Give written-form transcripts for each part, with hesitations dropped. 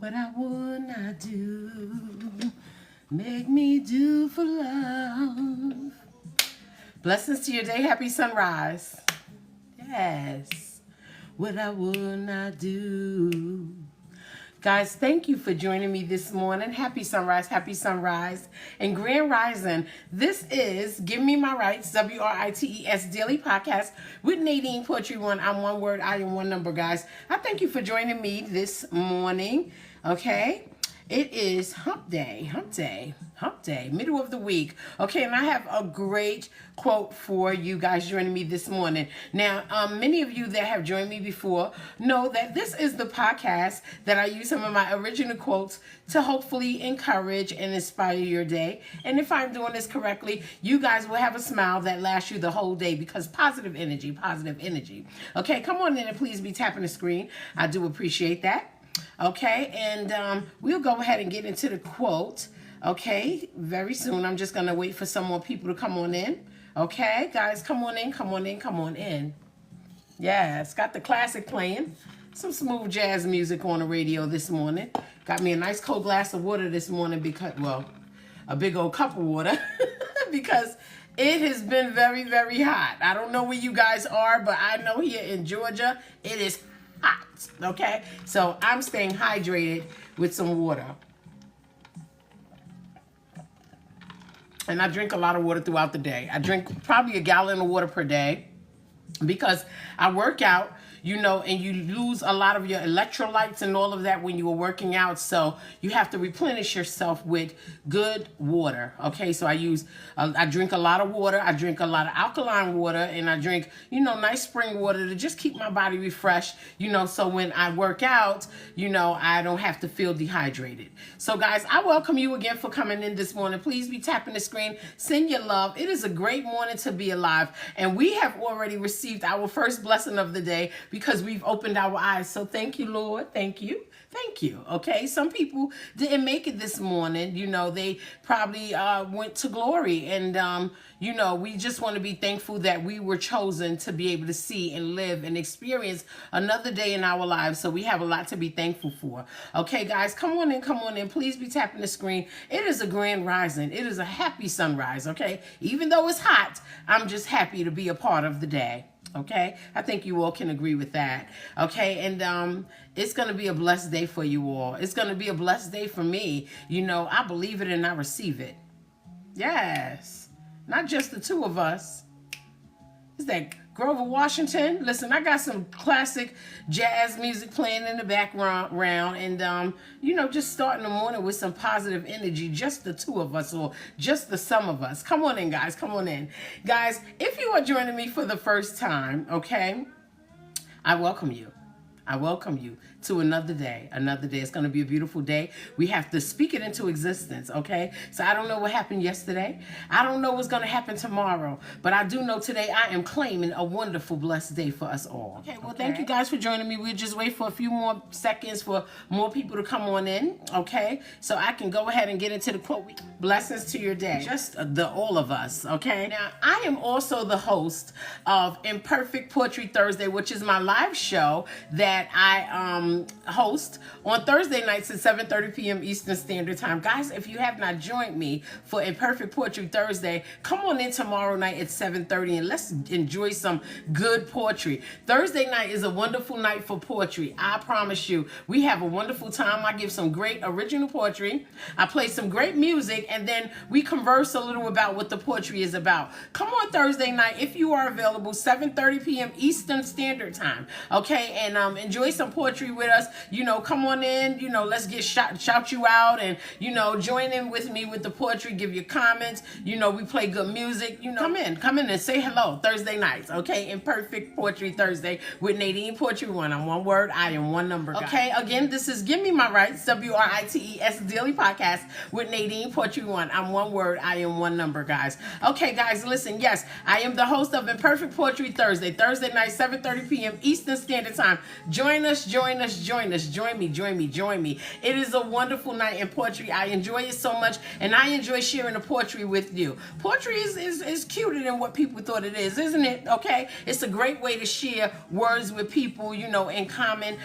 what I would not do. Make me do for love. Blessings to your day. Happy sunrise. Yes. What I would not do. Guys, thank you for joining me this morning. Happy sunrise, and grand rising. This is Give Me My Rights, WRITES Daily Podcast with Nadine Poetry One. I'm one word, I am one number, guys. I thank you for joining me this morning, okay? It is hump day, middle of the week. Okay, and I have a great quote for you guys joining me this morning. Now, many of you that have joined me before know that this is the podcast that I use some of my original quotes to hopefully encourage and inspire your day. And if I'm doing this correctly, you guys will have a smile that lasts you the whole day because positive energy. Okay, come on in and please be tapping the screen. I do appreciate that. Okay, and we'll go ahead and get into the quote, okay, very soon. I'm just going to wait for some more people to come on in. Okay, guys, come on in. Yes, got the classic playing. Some smooth jazz music on the radio this morning. Got me a nice cold glass of water this morning because, well, a big old cup of water because it has been very, very hot. I don't know where you guys are, but I know here in Georgia, it is hot, okay? So I'm staying hydrated with some water. And I drink a lot of water throughout the day. I drink probably a gallon of water per day because I work out, you know, and you lose a lot of your electrolytes and all of that when you are working out. So you have to replenish yourself with good water. Okay, so I drink a lot of water. I drink a lot of alkaline water, and I drink, you know, nice spring water to just keep my body refreshed, you know, so when I work out, you know, I don't have to feel dehydrated. So guys, I welcome you again for coming in this morning. Please be tapping the screen. Send your love. It is a great morning to be alive. And we have already received our first blessing of the day because we've opened our eyes. So thank you, Lord. Thank you. Okay, some people didn't make it this morning. You know, they probably went to glory. And, you know, we just want to be thankful that we were chosen to be able to see and live and experience another day in our lives. So we have a lot to be thankful for. Okay, guys, come on in. Please be tapping the screen. It is a grand rising. It is a happy sunrise, okay? Even though it's hot, I'm just happy to be a part of the day. Okay, I think you all can agree with that. Okay, and it's going to be a blessed day for you all. It's going to be a blessed day for me. You know, I believe it and I receive it. Yes, not just the two of us. Is that Grover Washington? Listen, I got some classic jazz music playing in the background, and you know, just starting the morning with some positive energy. Just the two of us, or just the sum of us. Come on in, guys. Come on in, guys. If you are joining me for the first time, okay, I welcome you. I welcome you to another day. It's going to be a beautiful day. We have to speak it into existence, okay? So I don't know what happened yesterday. I don't know what's going to happen tomorrow. But I do know today I am claiming a wonderful, blessed day for us all. Okay, well, thank you guys for joining me. We'll just wait for a few more seconds for more people to come on in, okay? So I can go ahead and get into the quote. Blessings to your day. Just all of us, okay? Now, I am also the host of Imperfect Poetry Thursday, which is my live show that I host on Thursday nights at 7:30 p.m. Eastern Standard Time. Guys, if you have not joined me for Imperfect Poetry Thursday, come on in tomorrow night at 7:30 and let's enjoy some good poetry. Thursday night is a wonderful night for poetry. I promise you, we have a wonderful time. I give some great original poetry. I play some great music, and then we converse a little about what the poetry is about. Come on Thursday night if you are available, 7:30 p.m. Eastern Standard Time. Okay, and enjoy some poetry with us. You know, come on in. You know, let's get shout you out, and you know, join in with me with the poetry. Give your comments. You know, we play good music. You know, come in and say hello Thursday nights. Okay, Imperfect Poetry Thursday with Nadine Poetry One. I'm one word, I am one number. Guys. Okay, again, this is Give Me My Rights, WRITES Daily Podcast with Nadine Poetry One. I'm one word, I am one number, guys. Okay, guys, listen. Yes, I am the host of Imperfect Poetry Thursday. Thursday night, 7:30 p.m. Eastern Standard Time. Join us, join us, join us. Join me, join me, join me. It is a wonderful night in poetry. I enjoy it so much, and I enjoy sharing the poetry with you. Poetry is cuter than what people thought it is, isn't it? Okay? It's a great way to share words with people, you know, in common,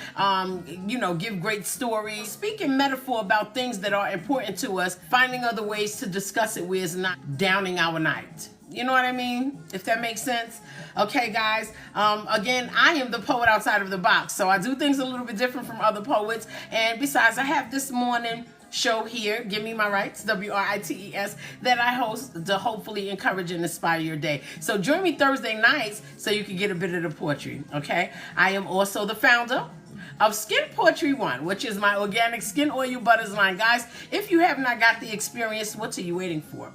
give great stories, speaking metaphor about things that are important to us, finding other ways to discuss it where it's not downing our night. You know what I mean? If that makes sense. Okay, guys. Again, I am the poet outside of the box. So I do things a little bit different from other poets. And besides, I have this morning show here, Give Me My Rights, WRITES, that I host to hopefully encourage and inspire your day. So join me Thursday nights so you can get a bit of the poetry. Okay? I am also the founder of Skin Poetry One, which is my organic skin oil butters line. Guys, if you have not got the experience, what are you waiting for?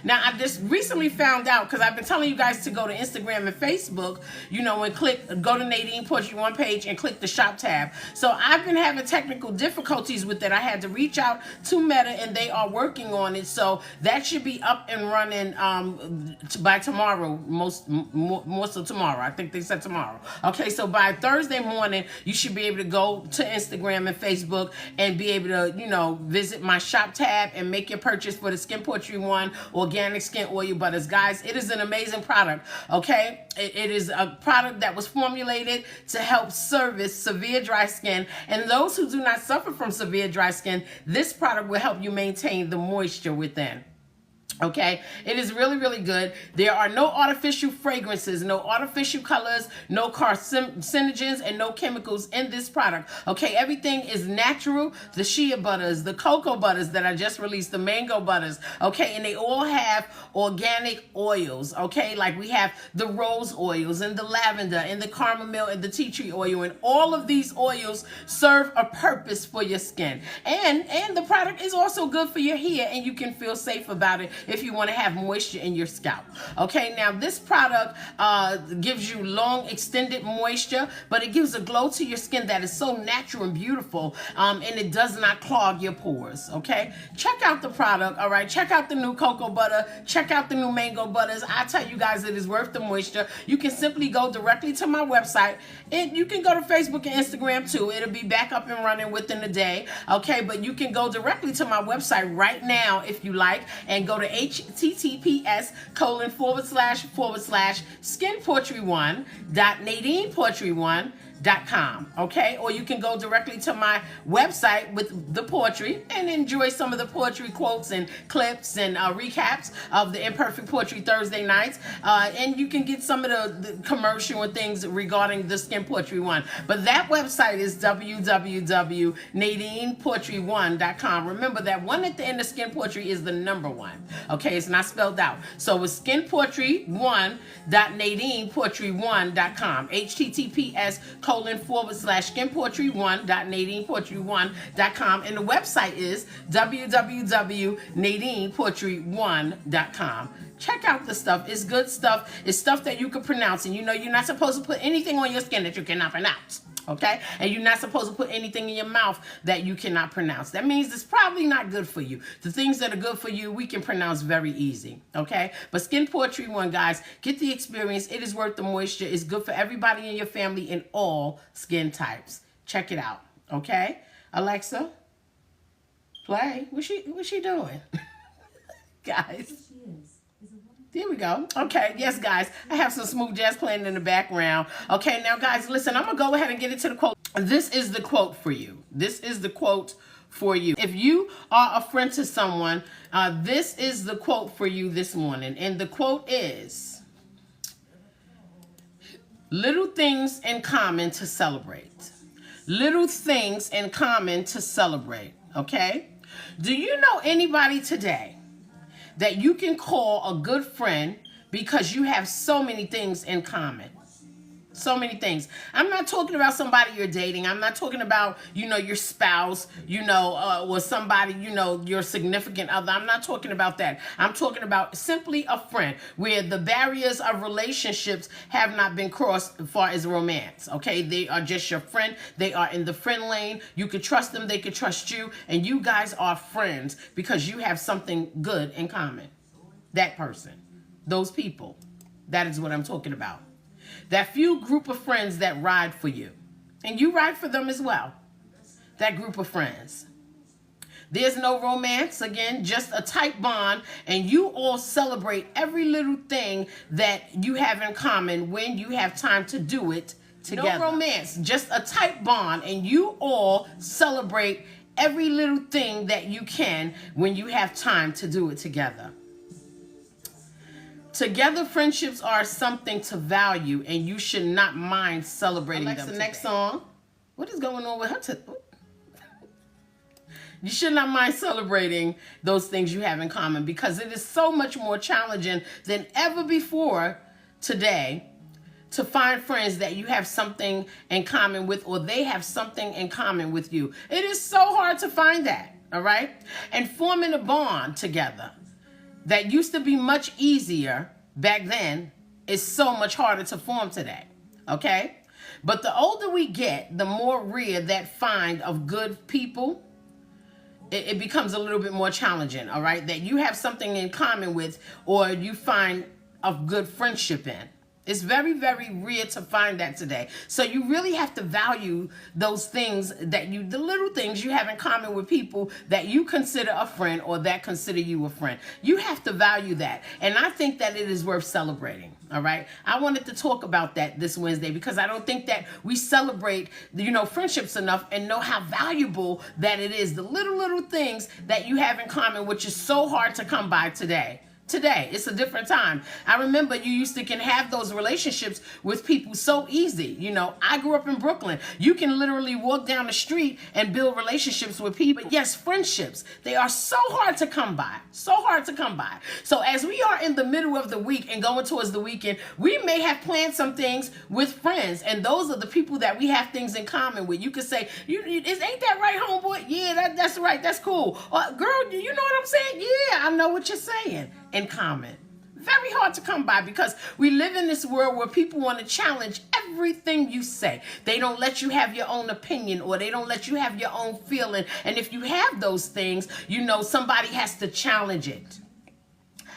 Now, I just recently found out, because I've been telling you guys to go to Instagram and Facebook, you know, and go to Nadine Poetry One page and click the shop tab. So I've been having technical difficulties with it. I had to reach out to Meta, and they are working on it. So that should be up and running by tomorrow, more so tomorrow. I think they said tomorrow. Okay, so by Thursday morning, you should be able to go to Instagram and Facebook and be able to, you know, visit my shop tab and make your purchase for the Skin Poetry One organic skin oil butters. Guys, it is an amazing product. Okay, it is a product that was formulated to help service severe dry skin, and those who do not suffer from severe dry skin, this product will help you maintain the moisture within. Okay, it is really, really good. There are no artificial fragrances, no artificial colors, no carcinogens, and no chemicals in this product. Okay, everything is natural. The shea butters, the cocoa butters that I just released, the mango butters. Okay, and they all have organic oils. Okay, like we have the rose oils and the lavender and the chamomile and the tea tree oil, and all of these oils serve a purpose for your skin. And the product is also good for your hair, and you can feel safe about it if you want to have moisture in your scalp. Okay, now this product gives you long extended moisture, but it gives a glow to your skin that is so natural and beautiful, and it does not clog your pores. Okay, check out the product. All right, check out the new cocoa butter, check out the new mango butters. I tell you guys, it is worth the moisture. You can simply go directly to my website, and you can go to Facebook and Instagram too. It'll be back up and running within a day. Okay, but you can go directly to my website right now if you like, and go to https://skinpoetry1.nadinepoetry1.com. Okay, or you can go directly to my website with the poetry and enjoy some of the poetry quotes and clips and recaps of the Imperfect Poetry Thursday nights, and you can get some of the commercial and things regarding the Skin Poetry One. But that website is www.nadinepoetry1.com. Remember that one at the end of Skin Poetry is the number one. Okay, it's not spelled out. So it's skinpoetry1.nadinepoetry1.com. https://skinpoetry1.nadinepoetry1.com, and the website is www.nadinepoetry1.com. Check out the stuff. It's good stuff. It's stuff that you can pronounce, and you know you're not supposed to put anything on your skin that you cannot pronounce. Okay? And you're not supposed to put anything in your mouth that you cannot pronounce. That means it's probably not good for you. The things that are good for you, we can pronounce very easy. Okay? But Skin Poetry One, guys, get the experience. It is worth the moisture. It's good for everybody in your family in all skin types. Check it out. Okay? Alexa, play. What's she doing? Guys. There we go. Okay, yes, guys. I have some smooth jazz playing in the background. Okay, now, guys, listen. I'm going to go ahead and get into the quote. This is the quote for you. This is the quote for you. If you are a friend to someone, this is the quote for you this morning. And the quote is, little things in common to celebrate. Little things in common to celebrate. Okay? Do you know anybody today that you can call a good friend because you have so many things in common? So many things. I'm not talking about somebody you're dating. I'm not talking about, your spouse, or somebody, your significant other. I'm not talking about that. I'm talking about simply a friend where the barriers of relationships have not been crossed as far as romance. Okay, they are just your friend. They are in the friend lane. You can trust them. They can trust you. And you guys are friends because you have something good in common. That person, those people, that is what I'm talking about. That few group of friends that ride for you. And you ride for them as well, that group of friends. There's no romance, again, just a tight bond, and you all celebrate every little thing that you have in common when you have time to do it together. No romance, just a tight bond, and you all celebrate every little thing that you can when you have time to do it together. Together, friendships are something to value, and you should not mind celebrating them. The next song. What is going on with her? You should not mind celebrating those things you have in common, because it is so much more challenging than ever before today to find friends that you have something in common with, or they have something in common with you. It is so hard to find that, all right? And forming a bond together that used to be much easier back then is so much harder to form today, okay? But the older we get, the more rare that find of good people, it becomes a little bit more challenging, all right? That you have something in common with, or you find a good friendship in. It's very, very rare to find that today. So you really have to value those things the little things you have in common with people that you consider a friend, or that consider you a friend. You have to value that. And I think that it is worth celebrating. All right. I wanted to talk about that this Wednesday, because I don't think that we celebrate, friendships enough and know how valuable that it is. The little things that you have in common, which is so hard to come by today. Today, it's a different time. I remember you used to can have those relationships with people so easy. I grew up in Brooklyn. You can literally walk down the street and build relationships with people. Yes, friendships. They are so hard to come by. So hard to come by. So as we are in the middle of the week and going towards the weekend, we may have planned some things with friends. And those are the people that we have things in common with. You could say, ain't that right, homeboy? Yeah, that's right. That's cool. Girl, you know what I'm saying? Yeah, I know what you're saying. In common. Very hard to come by, because we live in this world where people want to challenge everything you say. They don't let you have your own opinion, or they don't let you have your own feeling. And if you have those things, somebody has to challenge it.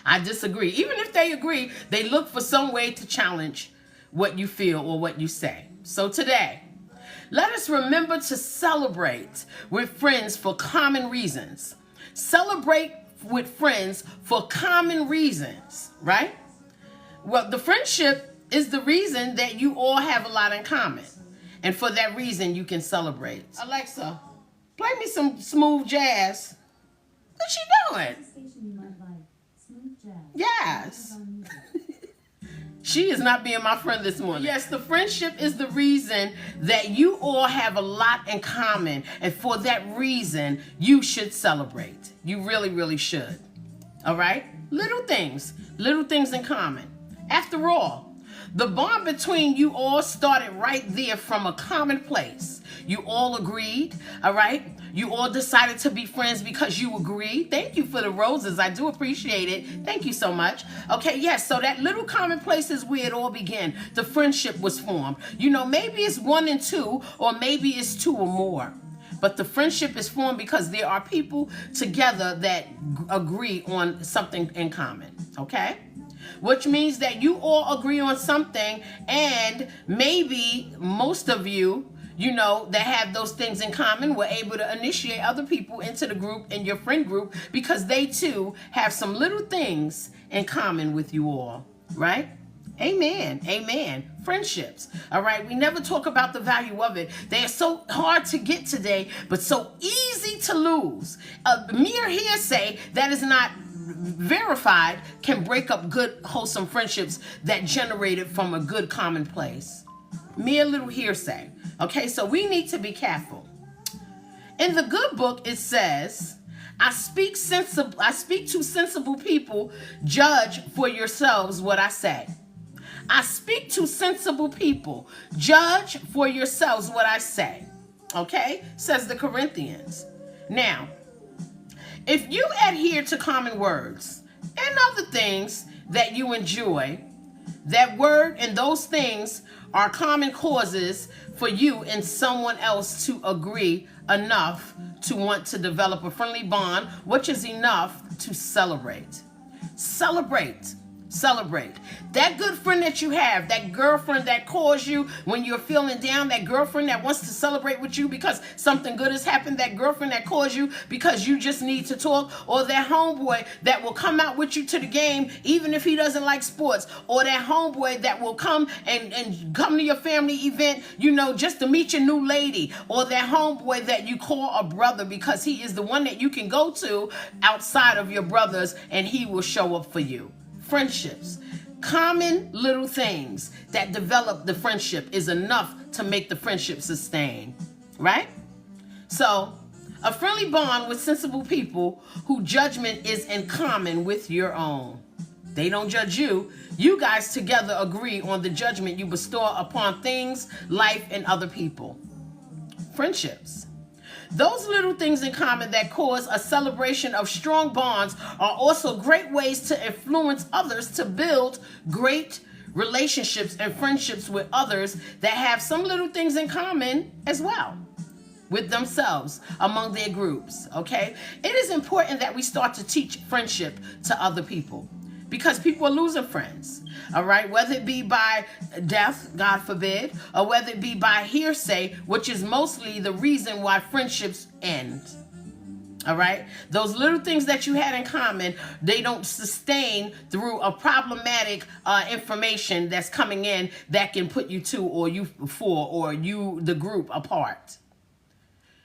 I disagree. Even if they agree, they look for some way to challenge what you feel or what you say. So today, let us remember to celebrate with friends for common reasons. Celebrate with friends for common reasons, right? Well, the friendship is the reason that you all have a lot in common. And for that reason, you can celebrate. Alexa, play me some smooth jazz. What's she doing? Yes. She is not being my friend this morning. Yes, the friendship is the reason that you all have a lot in common. And for that reason, you should celebrate. You really, really should. All right? Little things in common. After all, the bond between you all started right there from a common place. You all agreed, all right? You all decided to be friends because you agreed. Thank you for the roses. I do appreciate it. Thank you so much. Okay, yes, so that little common place is where it all began. The friendship was formed. Maybe it's 1 and 2, or maybe it's 2 or more. But the friendship is formed because there are people together that agree on something in common, okay? Which means that you all agree on something, and maybe most of you, that have those things in common, were able to initiate other people into the group, in your friend group, because they too have some little things in common with you all, right? Amen. Amen. Friendships. All right. We never talk about the value of it. They are so hard to get today, but so easy to lose. Mere hearsay that is not verified can break up good, wholesome friendships that generated from a good common place. Mere little hearsay. Okay, so we need to be careful. In the good book, it says, I speak to sensible people, judge for yourselves what I say. I speak to sensible people, judge for yourselves what I say. Okay, says the Corinthians. Now, if you adhere to common words and other things that you enjoy, that word and those things are common causes for you and someone else to agree enough to want to develop a friendly bond, which is enough to celebrate. Celebrate. Celebrate. That good friend that you have, that girlfriend that calls you when you're feeling down, that girlfriend that wants to celebrate with you because something good has happened, that girlfriend that calls you because you just need to talk, or that homeboy that will come out with you to the game even if he doesn't like sports, or that homeboy that will come and come to your family event, just to meet your new lady, or that homeboy that you call a brother because he is the one that you can go to outside of your brothers and he will show up for you. Friendships, common little things that develop the friendship is enough to make the friendship sustain, right? So, a friendly bond with sensible people whose judgment is in common with your own. They don't judge you. You guys together agree on the judgment you bestow upon things, life, and other people. Friendships. Those little things in common that cause a celebration of strong bonds are also great ways to influence others to build great relationships and friendships with others that have some little things in common as well with themselves among their groups, okay? It is important that we start to teach friendship to other people because people are losing friends, all right? Whether it be by death, God forbid, or whether it be by hearsay, which is mostly the reason why friendships end, all right? Those little things that you had in common, they don't sustain through a problematic information that's coming in that can put you two or you four or you, the group, apart.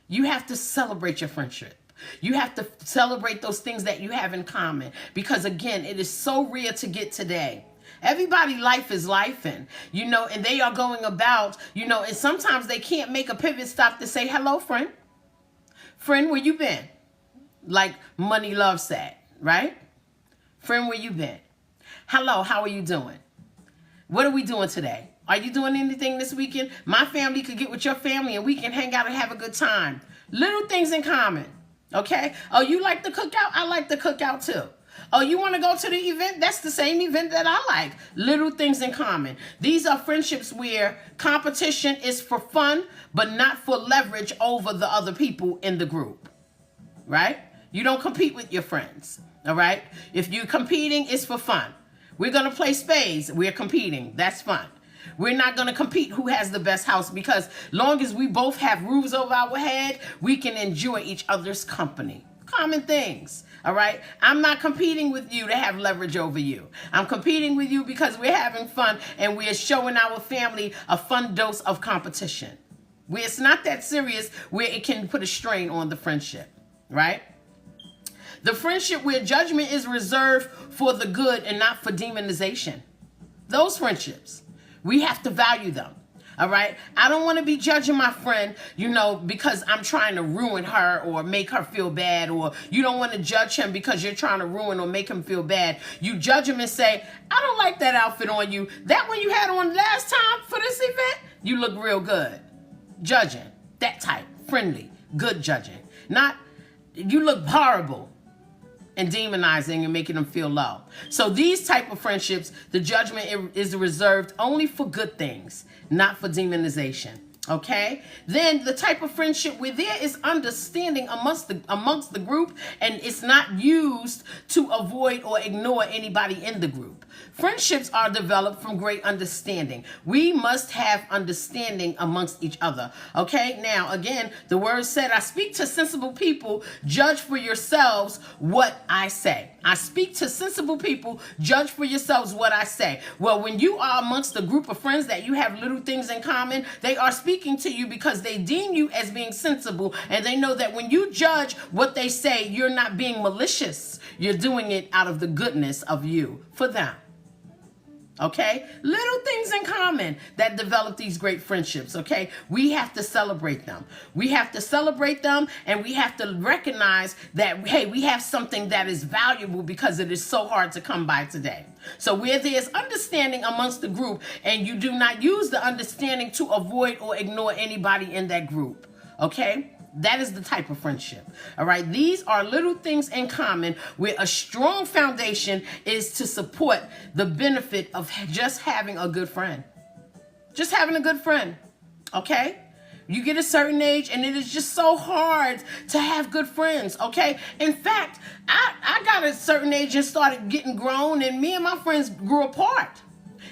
You have to celebrate your friendship. You have to celebrate those things that you have in common because, again, it is so rare to get today. Everybody's life is lifing, and they are going about, and sometimes they can't make a pivot stop to say, hello, friend. Friend, where you been? Like Money Love said, right? Friend, where you been? Hello, how are you doing? What are we doing today? Are you doing anything this weekend? My family could get with your family and we can hang out and have a good time. Little things in common. Okay? Oh, you like the cookout? I like the cookout too. Oh, you want to go to the event? That's the same event that I like. Little things in common. These are friendships where competition is for fun, but not for leverage over the other people in the group. Right? You don't compete with your friends. All right? If you're competing, it's for fun. We're going to play spades. We're competing. That's fun. We're not going to compete who has the best house because long as we both have roofs over our head, we can enjoy each other's company. Common things, all right? I'm not competing with you to have leverage over you. I'm competing with you because we're having fun and we're showing our family a fun dose of competition. Where it's not that serious, where it can put a strain on the friendship, right? The friendship where judgment is reserved for the good and not for demonization. Those friendships. We have to value them, all right? I don't want to be judging my friend, because I'm trying to ruin her or make her feel bad, or you don't want to judge him because you're trying to ruin or make him feel bad. You judge him and say, I don't like that outfit on you. That one you had on last time for this event, you look real good. Judging, that type, friendly, good judging. Not, you look horrible. And demonizing and making them feel low. So these type of friendships, the judgment is reserved only for good things, not for demonization. Okay? Then the type of friendship where there is understanding amongst the group and it's not used to avoid or ignore anybody in the group. Friendships are developed from great understanding. We must have understanding amongst each other. Okay? Now, again, the word said, I speak to sensible people, judge for yourselves what I say. I speak to sensible people, judge for yourselves what I say. Well, when you are amongst a group of friends that you have little things in common, they are speaking to you because they deem you as being sensible, and they know that when you judge what they say, you're not being malicious. You're doing it out of the goodness of you for them. Okay? Little things in common that develop these great friendships, okay? We have to celebrate them. We have to celebrate them, and we have to recognize that, hey, we have something that is valuable because it is so hard to come by today. So where there's understanding amongst the group, and you do not use the understanding to avoid or ignore anybody in that group, okay? That is the type of friendship. All right. These are little things in common where a strong foundation is to support the benefit of just having a good friend. Just having a good friend. Okay. You get a certain age and it is just so hard to have good friends, okay? In fact, I got a certain age and started getting grown, and me and my friends grew apart.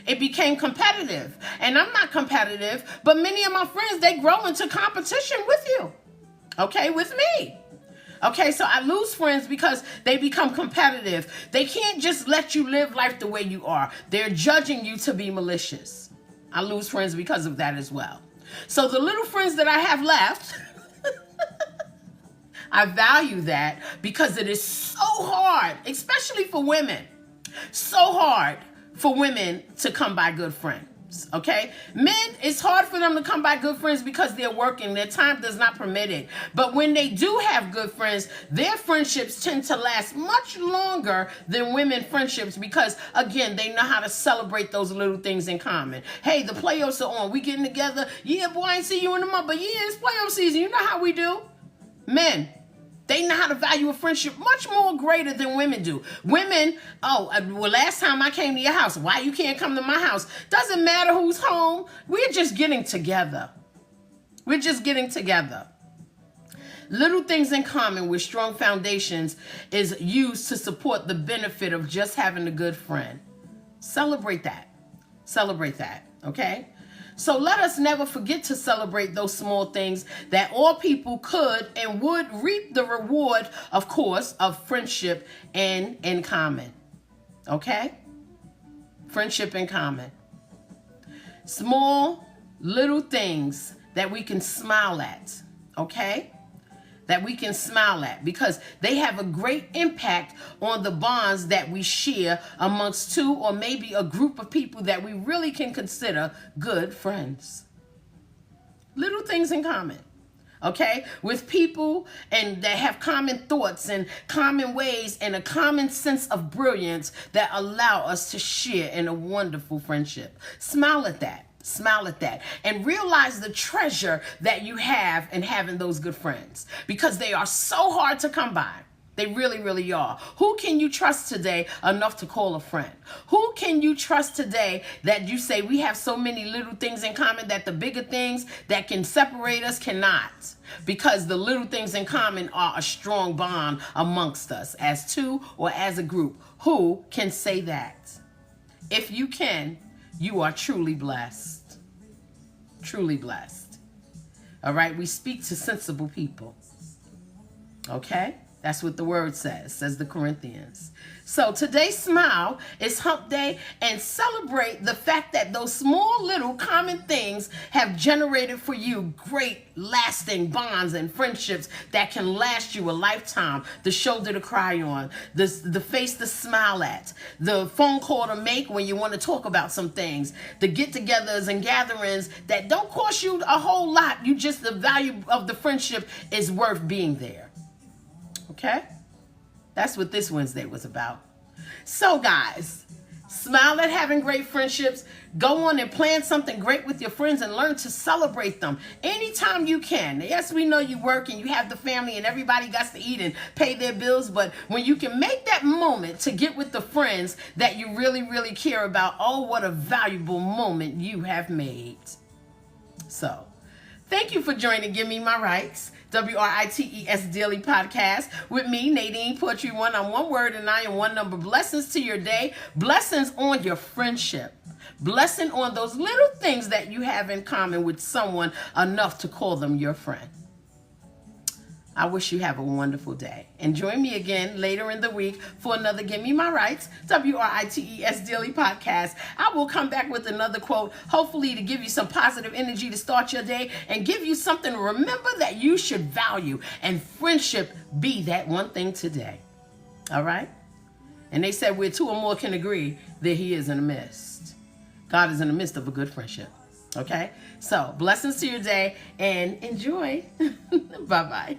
It became competitive. And I'm not competitive, but many of my friends, they grow into competition with you, okay, with me. Okay, so I lose friends because they become competitive. They can't just let you live life the way you are. They're judging you to be malicious. I lose friends because of that as well. So the little friends that I have left, I value that because it is so hard, especially for women, so hard for women to come by good friends. Okay, men, it's hard for them to come by good friends because they're working. Their time does not permit it. But when they do have good friends, their friendships tend to last much longer than women friendships because, again, they know how to celebrate those little things in common. Hey, the playoffs are on. We getting together. Yeah, boy, I ain't see you in a month, but yeah, it's playoff season. You know how we do. Men, they know how to value a friendship much more greater than women do. Women, well, last time I came to your house, why you can't come to my house? Doesn't matter who's home. We're just getting together. We're just getting together. Little things in common with strong foundations is used to support the benefit of just having a good friend. Celebrate that. Celebrate that, okay? So let us never forget to celebrate those small things that all people could and would reap the reward, of course, of friendship and in common. Okay? Friendship in common. Small, little things that we can smile at. Okay? That we can smile at because they have a great impact on the bonds that we share amongst two or maybe a group of people that we really can consider good friends. Little things in common, okay? With people and that have common thoughts and common ways and a common sense of brilliance that allow us to share in a wonderful friendship. Smile at that. Smile at that and realize the treasure that you have in having those good friends because they are so hard to come by. They really, really are. Who can you trust today enough to call a friend? Who can you trust today that you say we have so many little things in common that the bigger things that can separate us cannot? Because the little things in common are a strong bond amongst us as two or as a group. Who can say that? If you can, you are truly blessed. Truly blessed. All right, we speak to sensible people. Okay? That's what the word says the Corinthians. So today's smile is hump day and celebrate the fact that those small little common things have generated for you great lasting bonds and friendships that can last you a lifetime. The shoulder to cry on, the face to smile at, the phone call to make when you want to talk about some things, the get-togethers and gatherings that don't cost you a whole lot. You just, the value of the friendship is worth being there. Okay? That's what this Wednesday was about. So guys, smile at having great friendships. Go on and plan something great with your friends and learn to celebrate them anytime you can. Yes, we know you work and you have the family and everybody got to eat and pay their bills, but when you can make that moment to get with the friends that you really, really care about, oh, what a valuable moment you have made. So, thank you for joining Give Me My Rights, WRITES Daily Podcast with me, Nadine Poetry One. I'm one word and I am one number. Blessings to your day. Blessings on your friendship. Blessing on those little things that you have in common with someone enough to call them your friend. I wish you have a wonderful day. And join me again later in the week for another Give Me My Rights, WRITES Daily Podcast. I will come back with another quote, hopefully to give you some positive energy to start your day and give you something to remember that you should value. And friendship be that one thing today. All right? And they said where two or more can agree that he is in the midst. God is in the midst of a good friendship. Okay? So, blessings to your day and enjoy. Bye-bye.